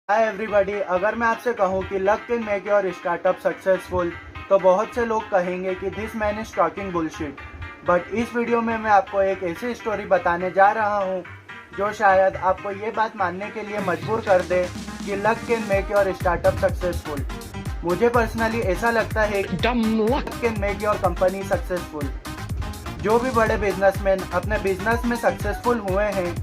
Hi everybody. अगर मैं आपसे कहूं कि luck can make your startup successful तो बहुत से लोग कहेंगे कि this man is talking bullshit. But इस वीडियो में मैं आपको एक ऐसी स्टोरी बताने जा रहा हूं जो शायद आपको ये बात मानने के लिए मजबूर कर दे कि luck can make your startup successful. मुझे पर्सनली ऐसा लगता है कि luck can make your company successful. जो भी बड़े बिजनेसमैन अपने बिजनेस में सक्सेसफुल हुए हैं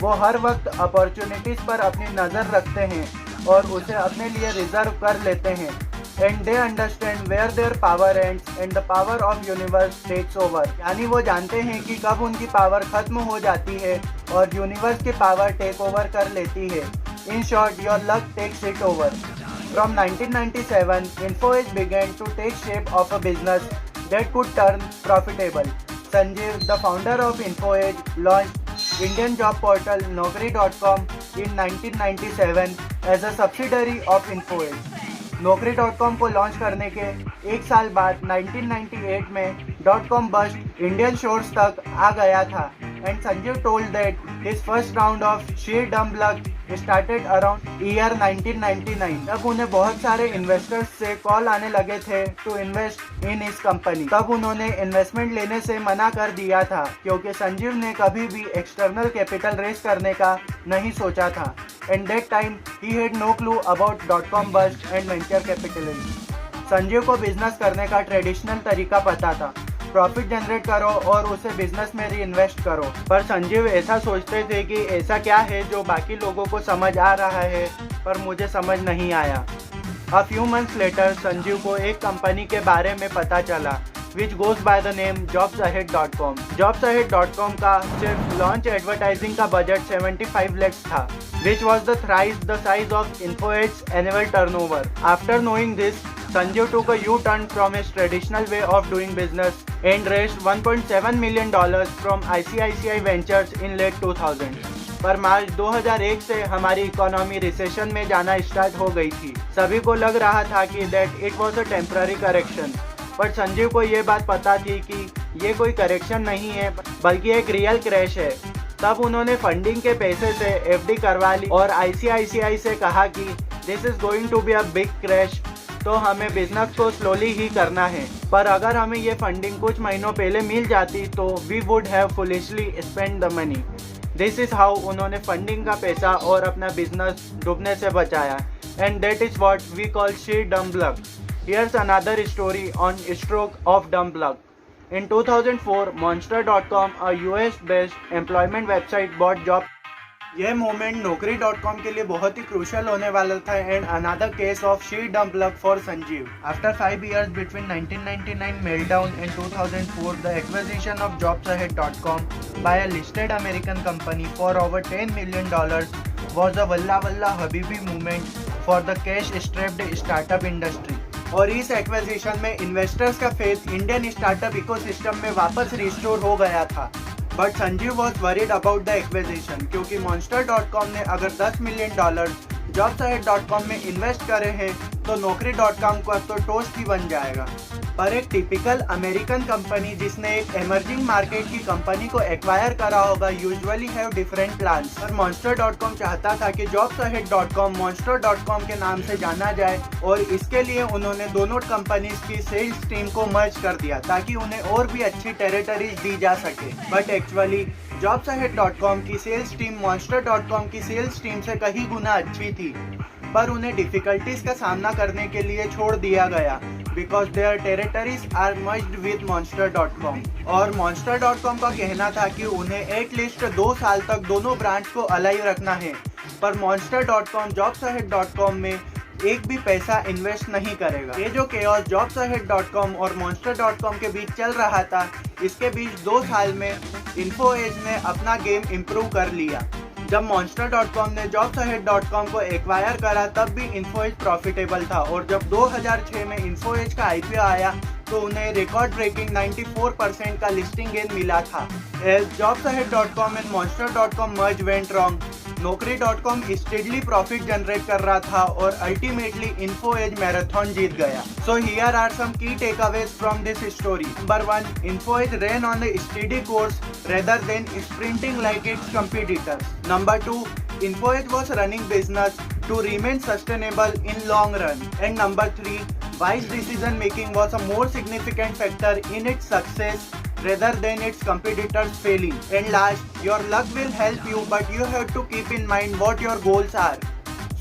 वो हर वक्त अपॉर्चुनिटीज़ पर अपनी नज़र रखते हैं और उसे अपने लिए रिजर्व कर लेते हैं। And they understand where their power ends and the power of universe takes over. यानी वो जानते हैं कि कब उनकी पावर खत्म हो जाती है और यूनिवर्स की पावर टेक ओवर कर लेती है। In short, your luck takes it over. From 1997, InfoEdge began to take shape of a business that could turn profitable. Sanjeev, the founder of InfoEdge, launched Indian job portal Naukri.com in 1997 as a subsidiary of InfoEdge. Naukri.com को launch करने के एक साल बाद 1998 में .com bast Indian shores तक आ गया था। And Sanjeev told that his first round of sheer dumb luck started around year 1999। तब उन्हें बहुत सारे इन्वेस्टर्स से कॉल आने लगे थे to invest in his company. तब उन्होंने इन्वेस्टमेंट लेने से मना कर दिया था क्योंकि संजीव ने कभी भी एक्सटर्नल कैपिटल रेस करने का नहीं सोचा था। And that time he had no clue about .com bust and venture capitalism. Sanjeev को बिजनेस करने का ट्रेडिशनल तरीका पता था, प्रॉफिट जनरेट करो और उसे बिजनेस में री इन्वेस्ट करो। पर संजीव ऐसा सोचते थे कि ऐसा क्या है जो बाकी लोगों को समझ आ रहा है पर मुझे समझ नहीं आया। A few months later Sanjeev को एक कंपनी के बारे में पता चला which goes by the name jobsahead.com। jobsahead.com का सिर्फ लॉन्च एडवर्टाइजिंग का बजट 75 lakhs था, which was the thrice the size of InfoEdge's annual turnover. After knowing this, Sanjeev took a U-turn from his traditional way of doing business and raised $1.7 million from ICICI Ventures in late 2000। पर मार्च 2001 से हमारी economy recession में जाना start हो गई थी। सभी को लग रहा था कि that it was a temporary correction, पर संजीव को ये बात पता थी कि ये कोई करेक्शन नहीं है बल्कि एक रियल क्रैश है। तब उन्होंने फंडिंग के पैसे से एफडी करवा ली और ICICI से कहा कि this is going to be a big crash, तो हमें बिजनेस को स्लोली ही करना है। पर अगर हमें ये फंडिंग कुछ महीनों पहले मिल जाती तो we would have foolishly spend the money. This is how उन्होंने फंडिंग का पैसा और अपना बिजनेस डूबने से बचाया। And that is what we call sheer dumb luck. Here's another story on stroke of dumb luck. In 2004, Monster.com, a US-based employment website, bought job। यह moment Naukri.com के लिए बहुत ही क्रूशल होने वाला था and another case of sheer dumb luck for Sanjeev. After 5 years between 1999 meltdown and 2004, the acquisition of jobsahead.com by a listed American company for over $10 million was a walla walla habibi moment for the cash-strapped startup industry। और इस acquisition में investors का faith Indian startup ecosystem में वापस restore हो गया था। But Sanjeev was worried about the acquisition क्योंकि Monster.com ने अगर $10 मिलियन jobsahead.com में इन्वेस्ट करे हैं तो Naukri.com का तो टोस्ट ही बन जाएगा। पर एक टिपिकल अमेरिकन कंपनी जिसने एक एमर्जिंग मार्केट की कंपनी को एक्वायर करा होगा यूजुअली हैव डिफरेंट प्लान्स। पर Monster.com चाहता था कि jobsahead.com Monster.com के नाम से जाना जाए और इसके लिए उन्होंने दोनों कंपनीज की सेल्स टीम को मर्ज कर दिया ताकि उन्हें और भी अच्छी टेरिटरीज दी जा सके। बट एक्चुअली jobsahead.com की सेल्स टीम Monster.com की सेल्स टीम से कहीं गुना अच्छी थी, पर उन्हें डिफिकल्टीज का सामना करने के लिए छोड़ दिया गया because their territories are merged with Monster.com। और Monster.com का कहना था कि उन्हें एटलीस्ट 2 साल तक दोनों ब्रांच को अलाइव रखना है, पर Monster.com jobsahead.com में एक भी पैसा इन्वेस्ट नहीं करेगा। ये जो केओस jobsahead.com और Monster.com के बीच चल रहा था, इसके बीच 2 साल में InfoEdge ने अपना गेम इम्प्रूव कर लिया। जब Monster.com ने jobsahead.com को एक्वायर करा तब भी InfoEdge प्रॉफिटेबल था और जब 2006 में InfoEdge का IPO आया तो उन्हें रिकॉर्ड ब्रेकिंग 94% का लिस्टिंग गेन मिला था। As jobsahead.com and Monster.com merge went wrong, Naukri.com steadily profit generate कर रहा था और अल्टीमेटली InfoEdge मैराथन जीत गया। So here are some key takeaways from this story. Number 1, InfoEdge ran on a steady course rather than sprinting like its competitors. Number 2, Info Edge was running business to remain sustainable in long run. And number 3, wise decision making was a more significant factor in its success rather than its competitors failing. And last, your luck will help you, but you have to keep in mind what your goals are.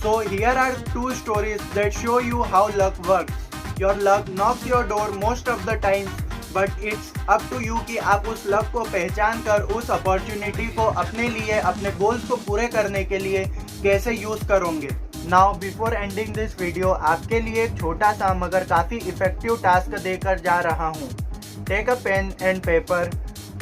So here are 2 stories that show you how luck works. Your luck knocks your door most of the times, but it's up to you कि आप उस luck को पहचान कर उस opportunity को अपने लिए, अपने goals को पूरे करने के लिए कैसे use करोगे. Now before ending this video, आपके लिए एक छोटा सा मगर काफ़ी effective task देकर जा रहा हूँ. Take a pen and paper.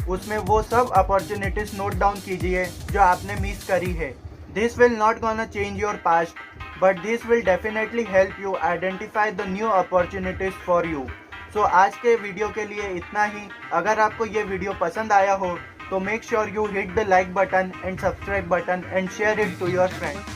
उसमें वो सब opportunities note down कीजिए जो आपने miss करी है. This will not gonna change your past, but this will definitely help you identify the new opportunities for you. So आज के वीडियो के लिए इतना ही. अगर आपको ये वीडियो पसंद आया हो तो make sure you hit the like button and subscribe button and share it to your friends.